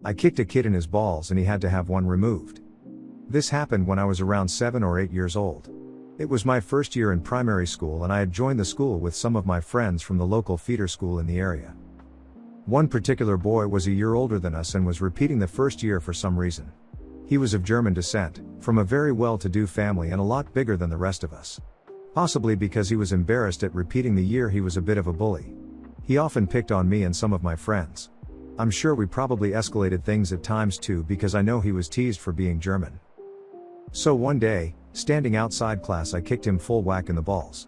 I kicked a kid in his balls and he had to have one removed. This happened when I was around 7 or 8 years old. It was my first year in primary school and I had joined the school with some of my friends from the local feeder school in the area. One particular boy was a year older than us and was repeating the first year for some reason. He was of German descent, from a very well-to-do family and a lot bigger than the rest of us. Possibly because he was embarrassed at repeating the year, he was a bit of a bully. He often picked on me and some of my friends. I'm sure we probably escalated things at times too, because I know he was teased for being German. So one day, standing outside class, I kicked him full whack in the balls.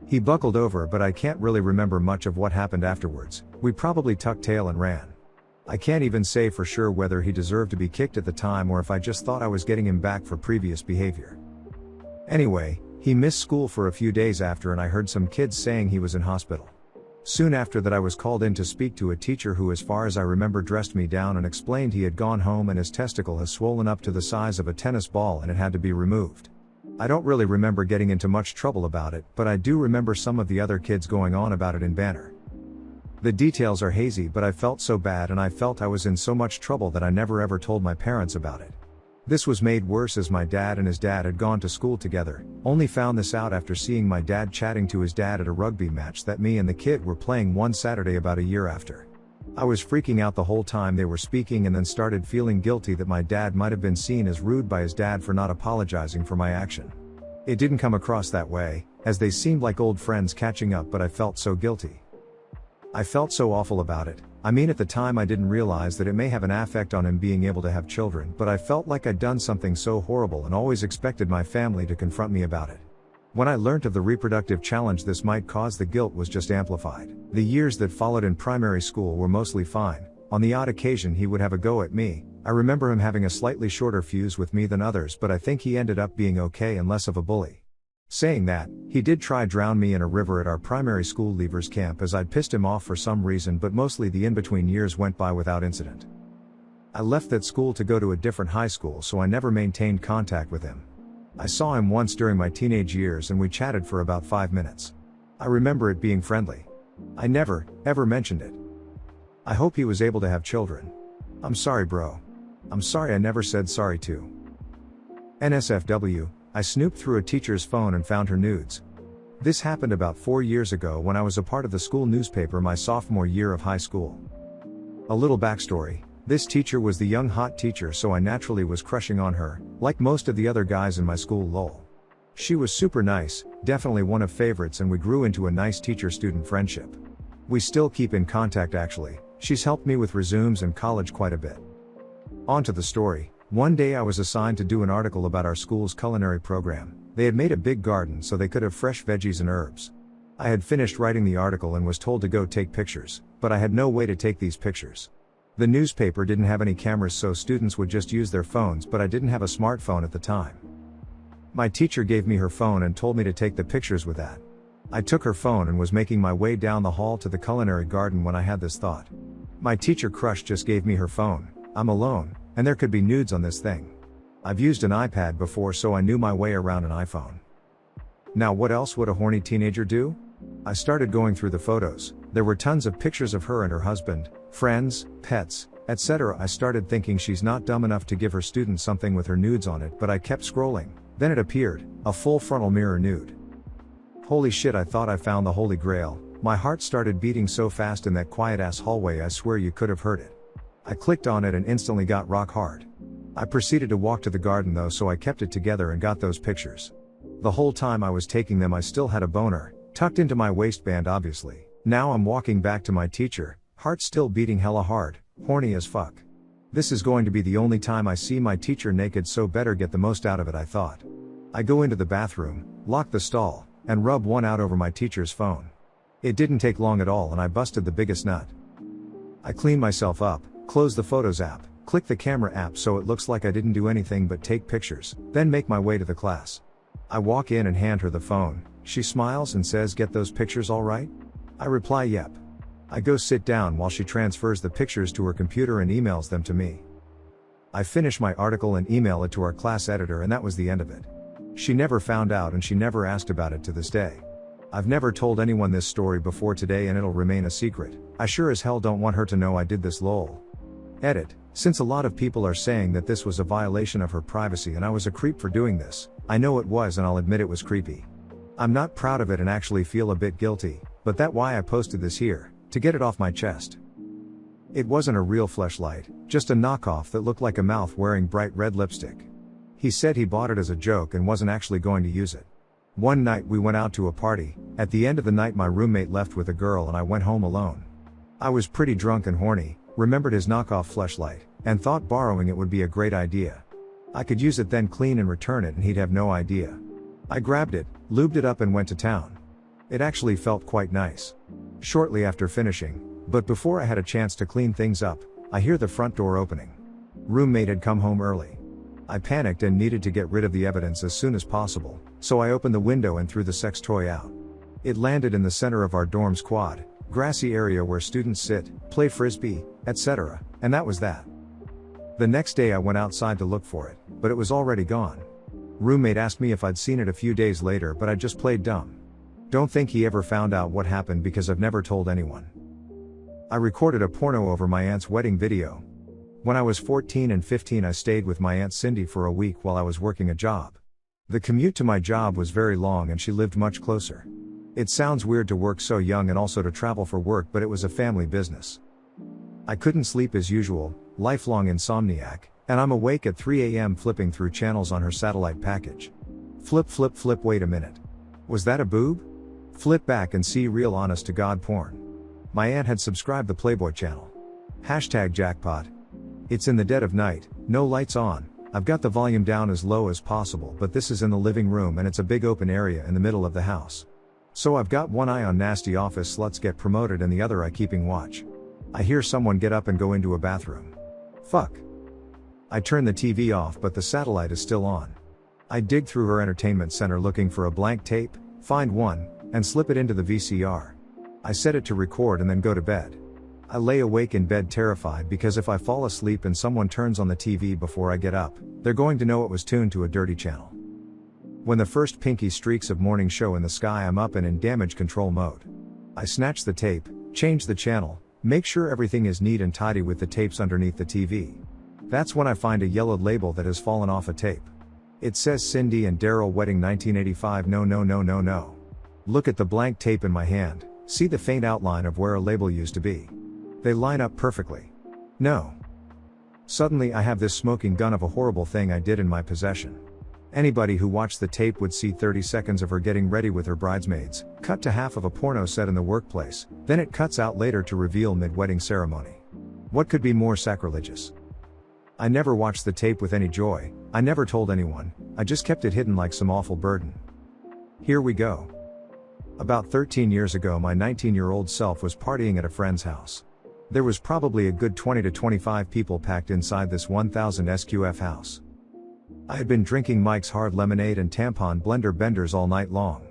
He buckled over, but I can't really remember much of what happened afterwards. We probably tucked tail and ran. I can't even say for sure whether he deserved to be kicked at the time or if I just thought I was getting him back for previous behavior. Anyway, he missed school for a few days after and I heard some kids saying he was in hospital. Soon after that I was called in to speak to a teacher who, as far as I remember, dressed me down and explained he had gone home and his testicle has swollen up to the size of a tennis ball and it had to be removed. I don't really remember getting into much trouble about it, but I do remember some of the other kids going on about it in banner. The details are hazy, but I felt so bad and I felt I was in so much trouble that I never ever told my parents about it. This was made worse as my dad and his dad had gone to school together, only found this out after seeing my dad chatting to his dad at a rugby match that me and the kid were playing one Saturday about a year after. I was freaking out the whole time they were speaking and then started feeling guilty that my dad might have been seen as rude by his dad for not apologizing for my action. It didn't come across that way, as they seemed like old friends catching up, but I felt so guilty. I felt so awful about it. I mean, at the time I didn't realize that it may have an effect on him being able to have children, but I felt like I'd done something so horrible and always expected my family to confront me about it. When I learnt of the reproductive challenge this might cause, the guilt was just amplified. The years that followed in primary school were mostly fine. On the odd occasion he would have a go at me. I remember him having a slightly shorter fuse with me than others, but I think he ended up being okay and less of a bully. Saying that, he did try drown me in a river at our primary school leavers camp as I'd pissed him off for some reason, but mostly the in-between years went by without incident. I left that school to go to a different high school, so I never maintained contact with him. I saw him once during my teenage years and we chatted for about 5 minutes. I remember it being friendly. I never, ever mentioned it. I hope he was able to have children. I'm sorry, bro. I'm sorry I never said sorry to. NSFW, I snooped through a teacher's phone and found her nudes. This happened about 4 years ago when I was a part of the school newspaper my sophomore year of high school. A little backstory. This teacher was the young hot teacher, so I naturally was crushing on her, like most of the other guys in my school, lol. She was super nice, definitely one of favorites, and we grew into a nice teacher-student friendship. We still keep in contact actually. She's helped me with resumes and college quite a bit. On to the story. One day I was assigned to do an article about our school's culinary program. They had made a big garden so they could have fresh veggies and herbs. I had finished writing the article and was told to go take pictures, but I had no way to take these pictures. The newspaper didn't have any cameras, so students would just use their phones, but I didn't have a smartphone at the time. My teacher gave me her phone and told me to take the pictures with that. I took her phone and was making my way down the hall to the culinary garden when I had this thought. My teacher crush just gave me her phone. I'm alone, and there could be nudes on this thing. I've used an iPad before, so I knew my way around an iPhone. Now what else would a horny teenager do? I started going through the photos. There were tons of pictures of her and her husband, friends, pets, etc. I started thinking she's not dumb enough to give her students something with her nudes on it, but I kept scrolling. Then it appeared, a full frontal mirror nude. Holy shit, I thought I found the holy grail. My heart started beating so fast in that quiet ass hallway, I swear you could have heard it. I clicked on it and instantly got rock hard. I proceeded to walk to the garden though, so I kept it together and got those pictures. The whole time I was taking them I still had a boner, tucked into my waistband obviously. Now I'm walking back to my teacher, heart still beating hella hard, horny as fuck. This is going to be the only time I see my teacher naked, so better get the most out of it, I thought. I go into the bathroom, lock the stall, and rub one out over my teacher's phone. It didn't take long at all and I busted the biggest nut. I clean myself up, close the Photos app, click the Camera app so it looks like I didn't do anything but take pictures, then make my way to the class. I walk in and hand her the phone. She smiles and says, "Get those pictures all right?" I reply, "Yep." I go sit down while she transfers the pictures to her computer and emails them to me. I finish my article and email it to our class editor, and that was the end of it. She never found out and she never asked about it to this day. I've never told anyone this story before today and it'll remain a secret. I sure as hell don't want her to know I did this, lol. Edit. Since a lot of people are saying that this was a violation of her privacy and I was a creep for doing this, I know it was and I'll admit it was creepy. I'm not proud of it and actually feel a bit guilty, but that's why I posted this here, to get it off my chest. It wasn't a real fleshlight, just a knockoff that looked like a mouth wearing bright red lipstick. He said he bought it as a joke and wasn't actually going to use it. One night we went out to a party. At the end of the night my roommate left with a girl and I went home alone. I was pretty drunk and horny, remembered his knockoff fleshlight, and thought borrowing it would be a great idea. I could use it then clean and return it and he'd have no idea. I grabbed it, lubed it up and went to town. It actually felt quite nice. Shortly after finishing, but before I had a chance to clean things up, I hear the front door opening. Roommate had come home early. I panicked and needed to get rid of the evidence as soon as possible, so I opened the window and threw the sex toy out. It landed in the center of our dorm's quad, grassy area where students sit, play frisbee, etc., and that was that. The next day I went outside to look for it, but it was already gone. Roommate asked me if I'd seen it a few days later, but I just played dumb. Don't think he ever found out what happened because I've never told anyone. I recorded a porno over my aunt's wedding video. When I was 14 and 15 I stayed with my aunt Cindy for a week while I was working a job. The commute to my job was very long and she lived much closer. It sounds weird to work so young and also to travel for work, but it was a family business. I couldn't sleep as usual, lifelong insomniac, and I'm awake at 3 a.m. flipping through channels on her satellite package. Flip, wait a minute. Was that a boob? Flip back and see real honest to God porn. My aunt had subscribed the Playboy channel. #jackpot. It's in the dead of night, no lights on, I've got the volume down as low as possible, but this is in the living room and it's a big open area in the middle of the house. So I've got one eye on nasty office sluts get promoted and the other eye keeping watch. I hear someone get up and go into a bathroom. Fuck. I turn the TV off but the satellite is still on. I dig through her entertainment center looking for a blank tape, find one, and slip it into the VCR. I set it to record and then go to bed. I lay awake in bed terrified because if I fall asleep and someone turns on the TV before I get up, they're going to know it was tuned to a dirty channel. When the first pinky streaks of morning show in the sky, I'm up and in damage control mode. I snatch the tape, change the channel, make sure everything is neat and tidy with the tapes underneath the TV. That's when I find a yellowed label that has fallen off a tape. It says Cindy and Daryl Wedding 1985 no. Look at the blank tape in my hand, see the faint outline of where a label used to be. They line up perfectly. No. Suddenly I have this smoking gun of a horrible thing I did in my possession. Anybody who watched the tape would see 30 seconds of her getting ready with her bridesmaids, cut to half of a porno set in the workplace, then it cuts out later to reveal mid-wedding ceremony. What could be more sacrilegious? I never watched the tape with any joy, I never told anyone, I just kept it hidden like some awful burden. Here we go. About 13 years ago my 19-year-old self was partying at a friend's house. There was probably a good 20 to 25 people packed inside this 1000 SQF house. I had been drinking Mike's Hard Lemonade and tampon blender benders all night long.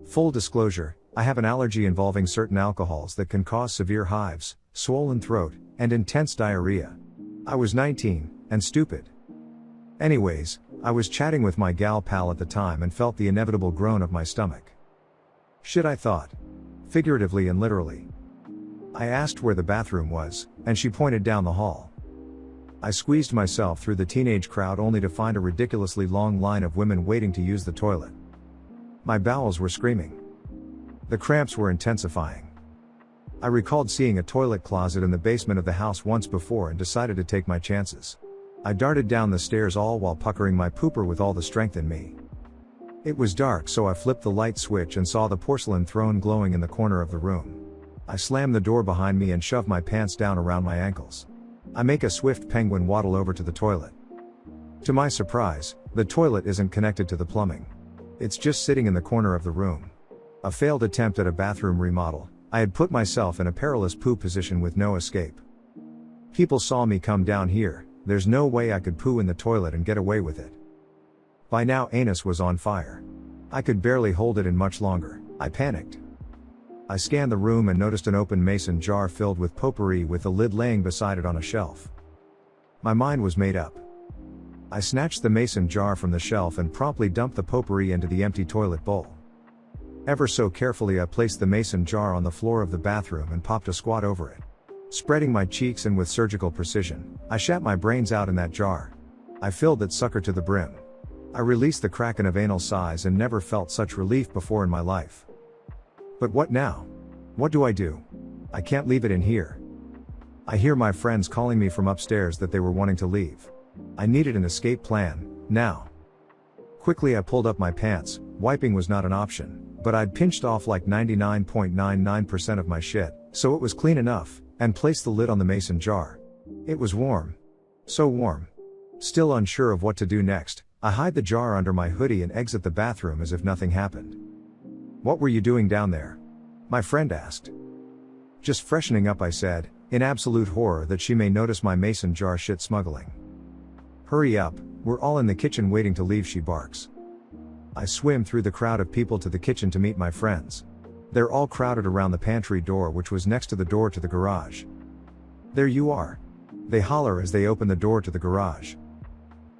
Full disclosure, I have an allergy involving certain alcohols that can cause severe hives, swollen throat, and intense diarrhea. I was 19, and stupid. Anyways, I was chatting with my gal pal at the time and felt the inevitable groan of my stomach. Shit, I thought. Figuratively and literally. I asked where the bathroom was, and she pointed down the hall. I squeezed myself through the teenage crowd only to find a ridiculously long line of women waiting to use the toilet. My bowels were screaming. The cramps were intensifying. I recalled seeing a toilet closet in the basement of the house once before and decided to take my chances. I darted down the stairs all while puckering my pooper with all the strength in me. It was dark, so I flipped the light switch and saw the porcelain throne glowing in the corner of the room. I slammed the door behind me and shoved my pants down around my ankles. I make a swift penguin waddle over to the toilet. To my surprise, the toilet isn't connected to the plumbing. It's just sitting in the corner of the room. A failed attempt at a bathroom remodel, I had put myself in a perilous poo position with no escape. People saw me come down here, there's no way I could poo in the toilet and get away with it. By now anus was on fire. I could barely hold it in much longer, I panicked. I scanned the room and noticed an open mason jar filled with potpourri with the lid laying beside it on a shelf. My mind was made up. I snatched the mason jar from the shelf and promptly dumped the potpourri into the empty toilet bowl. Ever so carefully I placed the mason jar on the floor of the bathroom and popped a squat over it. Spreading my cheeks and with surgical precision, I shat my brains out in that jar. I filled that sucker to the brim. I released the kraken of anal sighs and never felt such relief before in my life. But what now? What do I do? I can't leave it in here. I hear my friends calling me from upstairs that they were wanting to leave. I needed an escape plan, now. Quickly I pulled up my pants. Wiping was not an option, but I'd pinched off like 99.99% of my shit, so it was clean enough, and placed the lid on the mason jar. It was warm. So warm. Still unsure of what to do next, I hide the jar under my hoodie and exit the bathroom as if nothing happened. "What were you doing down there?" my friend asked. "Just freshening up," I said, in absolute horror that she may notice my mason jar shit smuggling. "Hurry up, we're all in the kitchen waiting to leave," she barks. I swim through the crowd of people to the kitchen to meet my friends. They're all crowded around the pantry door, which was next to the door to the garage. "There you are!" they holler as they open the door to the garage.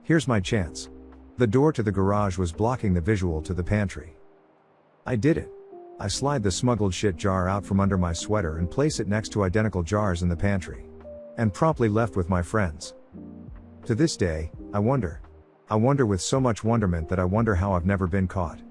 Here's my chance. The door to the garage was blocking the visual to the pantry. I did it. I slide the smuggled shit jar out from under my sweater and place it next to identical jars in the pantry. And promptly left with my friends. To this day, I wonder with so much wonderment that I wonder how I've never been caught.